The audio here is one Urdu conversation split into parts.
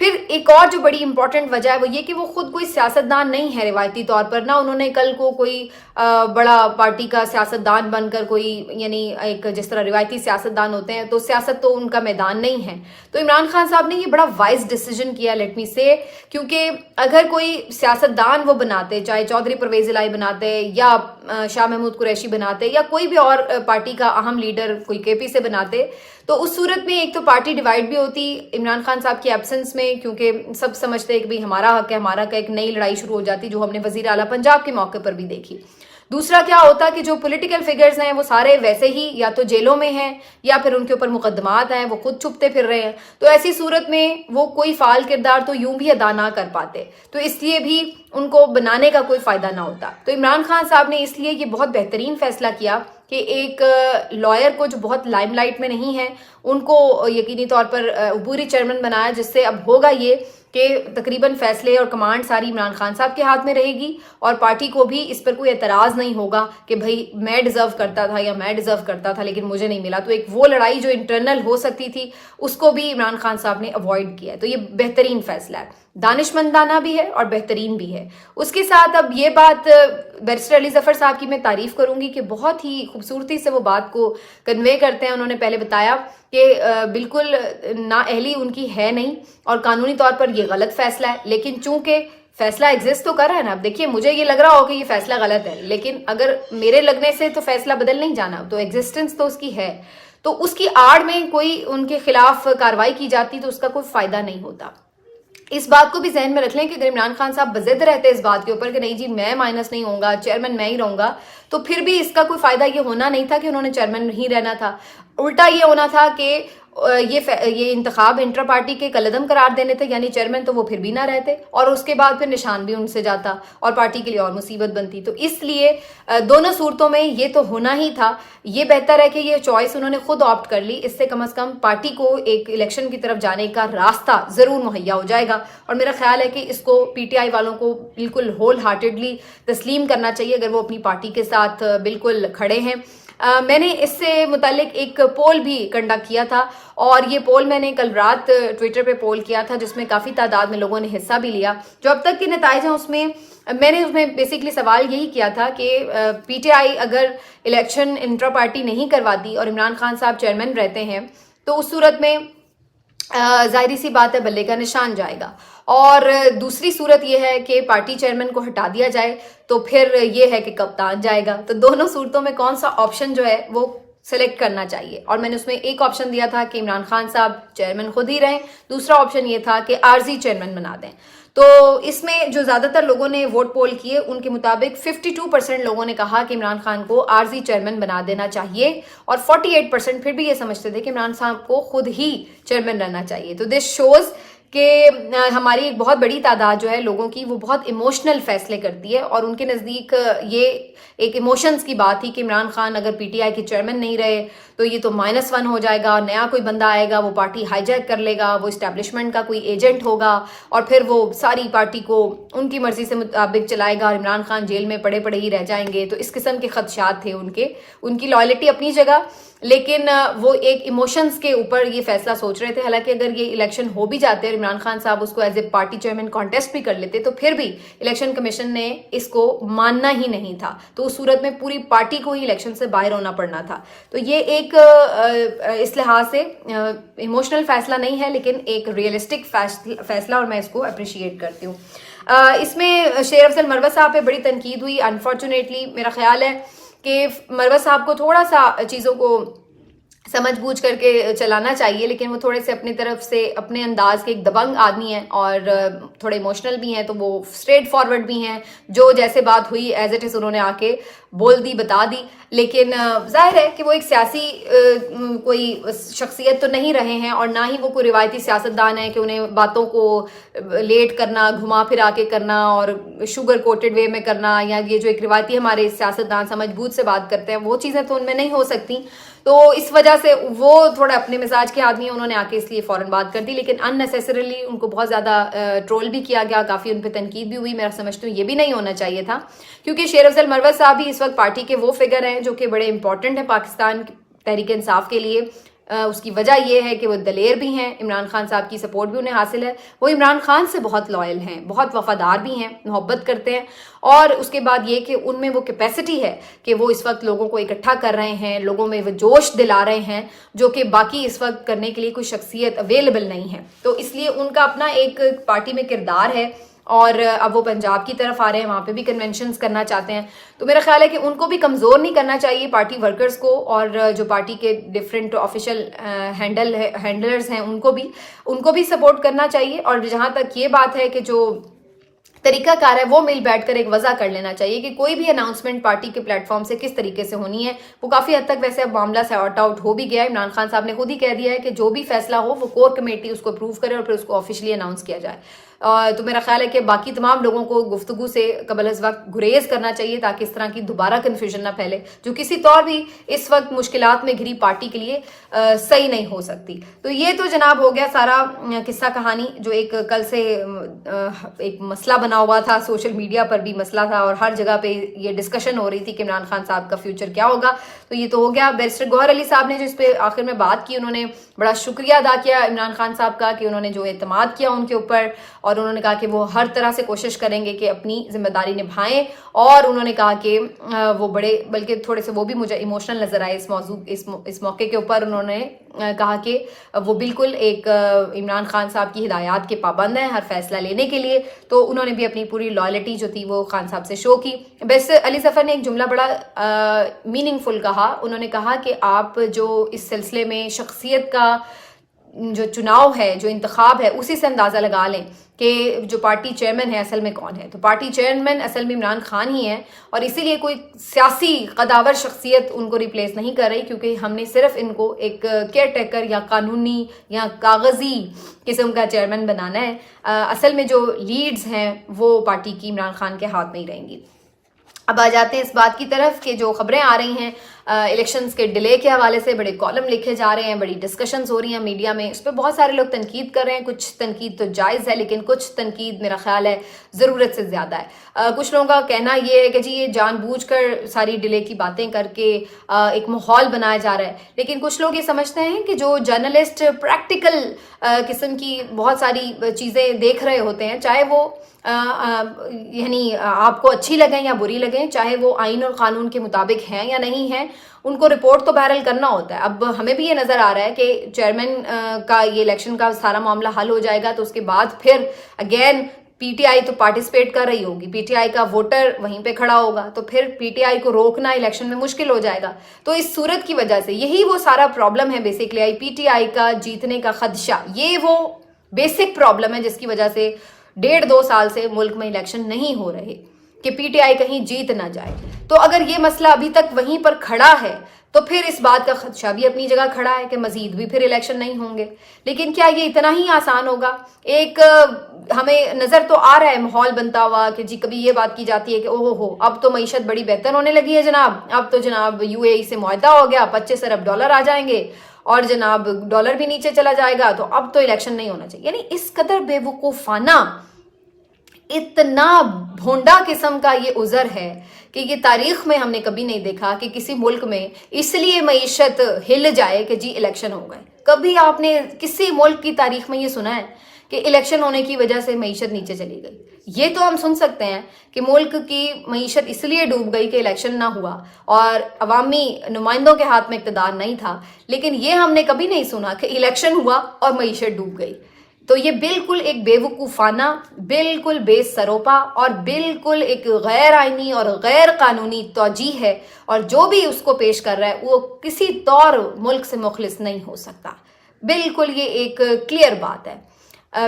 پھر ایک اور جو بڑی امپورٹنٹ وجہ ہے وہ یہ کہ وہ خود کوئی سیاستدان نہیں ہے روایتی طور پر، نہ انہوں نے کل کو کوئی بڑا پارٹی کا سیاستدان بن کر کوئی، یعنی ایک جس طرح روایتی سیاستدان ہوتے ہیں تو سیاست تو ان کا میدان نہیں ہے. تو عمران خان صاحب نے یہ بڑا وائز ڈیسیجن کیا، لیٹ می سے، کیونکہ اگر کوئی سیاستدان وہ بناتے، چاہے چودھری پرویز الہی بناتے یا شاہ محمود قریشی بناتے یا کوئی بھی اور پارٹی کا اہم لیڈر کوئی کے پی سے بناتے، تو اس صورت میں ایک تو پارٹی ڈیوائیڈ بھی ہوتی عمران خان صاحب کی ایبسنس میں، کیونکہ سب سمجھتے ہیں کہ بھئی ہمارا حق ہے، ہمارا کا ایک نئی لڑائی شروع ہو جاتی جو ہم نے وزیر اعلیٰ پنجاب کے موقع پر بھی دیکھی. دوسرا کیا ہوتا کہ جو پولیٹیکل فگرز ہیں وہ سارے ویسے ہی یا تو جیلوں میں ہیں یا پھر ان کے اوپر مقدمات ہیں، وہ خود چھپتے پھر رہے ہیں، تو ایسی صورت میں وہ کوئی فعال کردار تو یوں بھی ادا نہ کر پاتے، تو اس لیے بھی ان کو بنانے کا کوئی فائدہ نہ ہوتا. تو عمران خان صاحب نے اس لیے یہ بہت بہترین فیصلہ کیا کہ ایک لائر کو جو بہت لائم لائٹ میں نہیں ہے ان کو یقینی طور پر عبوری چیئرمین بنایا، جس سے اب ہوگا یہ کہ تقریباً فیصلے اور کمانڈ ساری عمران خان صاحب کے ہاتھ میں رہے گی، اور پارٹی کو بھی اس پر کوئی اعتراض نہیں ہوگا کہ بھئی میں ڈیزرو کرتا تھا یا میں ڈیزرو کرتا تھا لیکن مجھے نہیں ملا. تو ایک وہ لڑائی جو انٹرنل ہو سکتی تھی اس کو بھی عمران خان صاحب نے اوائڈ کیا ہے. تو یہ بہترین فیصلہ ہے، دانش مندانہ بھی ہے اور بہترین بھی ہے. اس کے ساتھ اب یہ بات بیرسٹر علی ظفر صاحب کی میں تعریف کروں گی کہ بہت ہی خوبصورتی سے وہ بات کو کنوے کرتے ہیں. انہوں نے پہلے بتایا کہ بالکل نااہلی ان کی ہے نہیں اور قانونی طور پر یہ غلط فیصلہ ہے، لیکن چونکہ فیصلہ ایگزسٹ تو کر رہا ہے نا. اب دیکھیے مجھے یہ لگ رہا ہو کہ یہ فیصلہ غلط ہے، لیکن اگر میرے لگنے سے تو فیصلہ بدل نہیں جانا، تو ایگزسٹنس تو اس کی ہے، تو اس کی آڑ میں کوئی ان کے خلاف کارروائی کی جاتی تو اس کا کوئی فائدہ نہیں ہوتا. اس بات کو بھی ذہن میں رکھ لیں کہ اگر عمران خان صاحب بضد رہتے اس بات کے اوپر کہ نہیں جی میں مائنس نہیں ہوں گا، چیئرمین میں ہی رہوں گا، تو پھر بھی اس کا کوئی فائدہ یہ ہونا نہیں تھا کہ انہوں نے چیئرمین نہیں رہنا تھا. الٹا یہ ہونا تھا کہ یہ انتخاب انٹر پارٹی کے کالعدم قرار دینے تھے، یعنی چیئرمین تو وہ پھر بھی نہ رہتے اور اس کے بعد پھر نشان بھی ان سے جاتا اور پارٹی کے لیے اور مصیبت بنتی. تو اس لیے دونوں صورتوں میں یہ تو ہونا ہی تھا. یہ بہتر ہے کہ یہ چوائس انہوں نے خود آپٹ کر لی، اس سے کم از کم پارٹی کو ایک الیکشن کی طرف جانے کا راستہ ضرور مہیا ہو جائے گا. اور میرا خیال ہے کہ اس کو پی ٹی آئی والوں کو بالکل ہول ہارٹیڈلی تسلیم کرنا چاہیے اگر وہ اپنی پارٹی کے ساتھ بالکل کھڑے ہیں. میں نے اس سے متعلق ایک پول بھی کنڈکٹ کیا تھا اور یہ پول میں نے کل رات ٹویٹر پہ پول کیا تھا جس میں کافی تعداد میں لوگوں نے حصہ بھی لیا. جو اب تک کے نتائج ہیں اس میں بیسیکلی سوال یہی کیا تھا کہ پی ٹی آئی اگر الیکشن انٹرا پارٹی نہیں کرواتی اور عمران خان صاحب چیئرمین رہتے ہیں تو اس صورت میں ظاہری سی بات ہے بلے کا نشان جائے گا، اور دوسری صورت یہ ہے کہ پارٹی چیئرمین کو ہٹا دیا جائے تو پھر یہ ہے کہ کپتان جائے گا. تو دونوں صورتوں میں کون سا آپشن جو ہے وہ سلیکٹ کرنا چاہیے، اور میں نے اس میں ایک آپشن دیا تھا کہ عمران خان صاحب چیئرمین خود ہی رہیں، دوسرا آپشن یہ تھا کہ عارضی چیئرمین بنا دیں. تو اس میں جو زیادہ تر لوگوں نے ووٹ پول کیے ان کے مطابق 52% لوگوں نے کہا کہ عمران خان کو عارضی چیئرمین بنا دینا چاہیے اور 48% پھر بھی یہ سمجھتے تھے کہ عمران صاحب کو خود ہی چیئرمین رہنا چاہیے. تو دس شوز کہ ہماری ایک بہت بڑی تعداد جو ہے لوگوں کی وہ بہت ایموشنل فیصلے کرتی ہے، اور ان کے نزدیک یہ ایک ایموشنز کی بات تھی کہ عمران خان اگر پی ٹی آئی کے چیئرمین نہیں رہے تو یہ تو -1 ہو جائے گا، نیا کوئی بندہ آئے گا وہ پارٹی ہائی جیک کر لے گا، وہ اسٹیبلشمنٹ کا کوئی ایجنٹ ہوگا اور پھر وہ ساری پارٹی کو ان کی مرضی سے مطابق چلائے گا اور عمران خان جیل میں پڑے پڑے ہی رہ جائیں گے. تو اس قسم کے خدشات تھے ان کی لائلٹی اپنی جگہ، لیکن وہ ایک ایموشنز کے اوپر یہ فیصلہ سوچ رہے تھے. حالانکہ اگر یہ الیکشن ہو بھی جاتے اور عمران خان صاحب اس کو as a party chairman contest بھی کر لیتے تو پھر بھی الیکشن کمیشن نے اس کو ماننا ہی نہیں تھا. تو اس صورت میں پوری پارٹی کو ہی الیکشن سے باہر ہونا پڑنا تھا. تو یہ ایک اس لحاظ سے ایموشنل فیصلہ نہیں ہے لیکن ایک ریئلسٹک فیصلہ، اور میں اس کو اپریشیٹ کرتی ہوں. اس میں شیر افضل مروت صاحب پہ بڑی تنقید ہوئی. انفارچونیٹلی میرا خیال ہے کہ مروت صاحب کو تھوڑا سا چیزوں کو سمجھ بوجھ کر کے چلانا چاہیے، لیکن وہ تھوڑے سے اپنی طرف سے اپنے انداز کے ایک دبنگ آدمی ہیں اور تھوڑے ایموشنل بھی ہیں، تو وہ اسٹریٹ فارورڈ بھی ہیں. جو جیسے بات ہوئی ایز اٹ از انہوں نے آ کے بول دی، بتا دی. لیکن ظاہر ہے کہ وہ ایک سیاسی کوئی شخصیت تو نہیں رہے ہیں اور نہ ہی وہ کوئی روایتی سیاستدان ہیں کہ انہیں باتوں کو لیٹ کرنا، گھما پھرا کے کرنا اور شوگر کوٹڈ وے میں کرنا، یا یہ جو ایک روایتی ہمارے سیاستدان سمجھ بوجھ سے بات کرتے ہیں وہ چیزیں تو ان میں نہیں ہو سکتی. تو اس وجہ سے وہ تھوڑا اپنے مزاج کے آدمی ہیں، انہوں نے آ کے اس لیے فوراً بات کر دی. لیکن ان نیسیسریلی ان کو بہت زیادہ ٹرول بھی کیا گیا، کافی ان پہ تنقید بھی ہوئی. میں سمجھتی ہوں یہ بھی نہیں ہونا چاہیے تھا، کیونکہ شیر افضل مروت صاحب بھی اس وقت پارٹی کے وہ فگر ہیں جو کہ بڑے امپورٹنٹ ہیں پاکستان تحریک انصاف کے لیے. اس کی وجہ یہ ہے کہ وہ دلیر بھی ہیں, عمران خان صاحب کی سپورٹ بھی انہیں حاصل ہے, وہ عمران خان سے بہت لائل ہیں, بہت وفادار بھی ہیں, محبت کرتے ہیں, اور اس کے بعد یہ کہ ان میں وہ کیپیسٹی ہے کہ وہ اس وقت لوگوں کو اکٹھا کر رہے ہیں, لوگوں میں وہ جوش دلا رہے ہیں جو کہ باقی اس وقت کرنے کے لیے کوئی شخصیت اویلیبل نہیں ہے. تو اس لیے ان کا اپنا ایک پارٹی میں کردار ہے, اور اب وہ پنجاب کی طرف آ رہے ہیں, وہاں پہ بھی کنونشنز کرنا چاہتے ہیں. تو میرا خیال ہے کہ ان کو بھی کمزور نہیں کرنا چاہیے پارٹی ورکرز کو, اور جو پارٹی کے ڈفرینٹ آفیشیل ہینڈلرز ہیں ان کو بھی سپورٹ کرنا چاہیے. اور جہاں تک یہ بات ہے کہ جو طریقہ کار ہے وہ مل بیٹھ کر ایک وضع کر لینا چاہیے کہ کوئی بھی اناؤنسمنٹ پارٹی کے پلیٹ فارم سے کس طریقے سے ہونی ہے. وہ کافی حد تک ویسے اب معاملہ سارٹ آؤٹ ہو بھی گیا ہے. عمران خان صاحب نے خود ہی کہہ دیا ہے کہ جو بھی فیصلہ ہو وہ کور کمیٹی اس کو اپروو کرے اور پھر اس کو آفیشلی اناؤنس کیا جائے. تو میرا خیال ہے کہ باقی تمام لوگوں کو گفتگو سے قبل از وقت گریز کرنا چاہیے تاکہ اس طرح کی دوبارہ کنفیوژن نہ پھیلے جو کسی طور بھی اس وقت مشکلات میں گھری پارٹی کے لیے صحیح نہیں ہو سکتی. تو یہ تو جناب ہو گیا سارا قصہ کہانی جو ایک کل سے ایک مسئلہ بنا ہوا تھا, سوشل میڈیا پر بھی مسئلہ تھا اور ہر جگہ پہ یہ ڈسکشن ہو رہی تھی کہ عمران خان صاحب کا فیوچر کیا ہوگا. تو یہ تو ہو گیا. بیرسٹر گوہر علی صاحب نے جو اس پہ آخر میں بات کی, انہوں نے بڑا شکریہ ادا کیا عمران خان صاحب کا کہ انہوں نے جو اعتماد کیا ان کے اوپر, اور انہوں نے کہا کہ وہ ہر طرح سے کوشش کریں گے کہ اپنی ذمہ داری نبھائیں. اور انہوں نے کہا کہ وہ بڑے بلکہ تھوڑے سے وہ بھی مجھے ایموشنل نظر آئے اس موقع کے اوپر. انہوں نے کہا کہ وہ بالکل ایک عمران خان صاحب کی ہدایات کے پابند ہیں ہر فیصلہ لینے کے لیے. تو انہوں نے بھی اپنی پوری لائلٹی جو تھی وہ خان صاحب سے شو کی. بیرسٹر علی ظفر نے ایک جملہ بڑا میننگ فل کہا. انہوں نے کہا کہ آپ جو اس سلسلے میں شخصیت کا جو چناؤ ہے, جو انتخاب ہے, اسی سے اندازہ لگا لیں کہ جو پارٹی چیئرمین ہے اصل میں کون ہے. تو پارٹی چیئرمین اصل میں عمران خان ہی ہے, اور اسی لیے کوئی سیاسی قداور شخصیت ان کو ریپلیس نہیں کر رہی, کیونکہ ہم نے صرف ان کو ایک کیئر ٹیکر یا قانونی یا کاغذی قسم کا چیئرمین بنانا ہے. اصل میں جو لیڈز ہیں وہ پارٹی کی عمران خان کے ہاتھ میں ہی رہیں گی. اب آ جاتے ہیں اس بات کی طرف کہ جو خبریں آ رہی ہیں الیکشنز کے ڈیلے کے حوالے سے, بڑے کالم لکھے جا رہے ہیں, بڑی ڈسکشنز ہو رہی ہیں میڈیا میں. اس پہ بہت سارے لوگ تنقید کر رہے ہیں. کچھ تنقید تو جائز ہے, لیکن کچھ تنقید میرا خیال ہے ضرورت سے زیادہ ہے. کچھ لوگوں کا کہنا یہ ہے کہ جی یہ جان بوجھ کر ساری ڈیلے کی باتیں کر کے ایک ماحول بنایا جا رہا ہے. لیکن کچھ لوگ یہ سمجھتے ہیں کہ جو جرنلسٹ پریکٹیکل قسم کی بہت ساری چیزیں دیکھ رہے ہوتے ہیں, چاہے وہ یعنی آپ کو اچھی لگیں یا بری لگیں, چاہے وہ آئین اور قانون کے مطابق ہیں یا نہیں ہیں, ان کو رپورٹ تو بہرحال کرنا ہوتا ہے. اب ہمیں بھی یہ نظر آ رہا ہے کہ چیئرمین کا یہ الیکشن کا سارا معاملہ حل ہو جائے گا تو اس کے بعد پھر اگین پی ٹی آئی تو پارٹیسپیٹ کر رہی ہوگی, پی ٹی آئی کا ووٹر وہیں پہ کھڑا ہوگا, تو پھر پی ٹی آئی کو روکنا الیکشن میں مشکل ہو جائے گا. تو اس صورت کی وجہ سے یہی وہ سارا پرابلم ہے بیسکلی, پی ٹی آئی کا جیتنے کا خدشہ, یہ وہ بیسک پرابلم ہے جس کی وجہ سے 1.5-2 سال سے ملک میں الیکشن نہیں ہو رہے کہ پی ٹی آئی کہیں جیت نہ جائے. تو اگر یہ مسئلہ ابھی تک وہیں پر کھڑا ہے تو پھر اس بات کا خدشہ بھی اپنی جگہ کھڑا ہے کہ مزید بھی پھر الیکشن نہیں ہوں گے. لیکن کیا یہ اتنا ہی آسان ہوگا؟ ایک ہمیں نظر تو آ رہا ہے ماحول بنتا ہوا کہ جی کبھی یہ بات کی جاتی ہے کہ اوہ ہو اب تو معیشت بڑی بہتر ہونے لگی ہے جناب, اب تو جناب یو اے ای سے معاہدہ ہو گیا, 25 ارب ڈالر آ جائیں گے اور جناب ڈالر بھی نیچے چلا جائے گا, تو اب تو الیکشن نہیں ہونا چاہیے. یعنی اس قدر بے وقوفانہ, اتنا بھونڈا قسم کا یہ عذر ہے کہ یہ تاریخ میں ہم نے کبھی نہیں دیکھا کہ کسی ملک میں اس لیے معیشت ہل جائے کہ جی الیکشن ہو گئے. کبھی آپ نے کسی ملک کی تاریخ میں یہ سنا ہے کہ الیکشن ہونے کی وجہ سے معیشت نیچے چلی گئی؟ یہ تو ہم سن سکتے ہیں کہ ملک کی معیشت اس لیے ڈوب گئی کہ الیکشن نہ ہوا اور عوامی نمائندوں کے ہاتھ میں اقتدار نہیں تھا, لیکن یہ ہم نے کبھی نہیں سنا کہ الیکشن ہوا اور معیشت ڈوب گئی. تو یہ بالکل ایک بے وقوفانہ, بالکل بے سروپا اور بالکل ایک غیر آئینی اور غیر قانونی توجیہ ہے, اور جو بھی اس کو پیش کر رہا ہے وہ کسی طور ملک سے مخلص نہیں ہو سکتا. بالکل یہ ایک کلیئر بات ہے.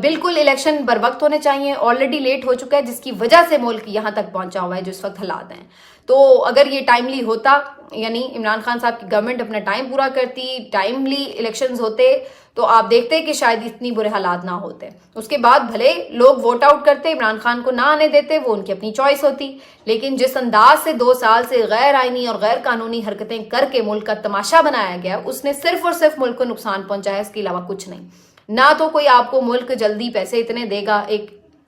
بالکل الیکشن بر وقت ہونے چاہیے, آلریڈی لیٹ ہو چکا ہے جس کی وجہ سے ملک یہاں تک پہنچا ہوا ہے جو اس وقت حالات ہیں. تو اگر یہ ٹائملی ہوتا, یعنی عمران خان صاحب کی گورنمنٹ اپنا ٹائم پورا کرتی, ٹائملی الیکشنز ہوتے, تو آپ دیکھتے کہ شاید اتنی برے حالات نہ ہوتے. اس کے بعد بھلے لوگ ووٹ آؤٹ کرتے, عمران خان کو نہ آنے دیتے, وہ ان کی اپنی چوائس ہوتی, لیکن جس انداز سے 2 سال سے غیر آئینی اور غیر قانونی حرکتیں کر کے ملک کا تماشا بنایا گیا, اس نے صرف اور صرف ملک کو نقصان پہنچایا, اس کے علاوہ کچھ نہیں. نہ تو کوئی آپ کو ملک جلدی پیسے اتنے دے گا ایک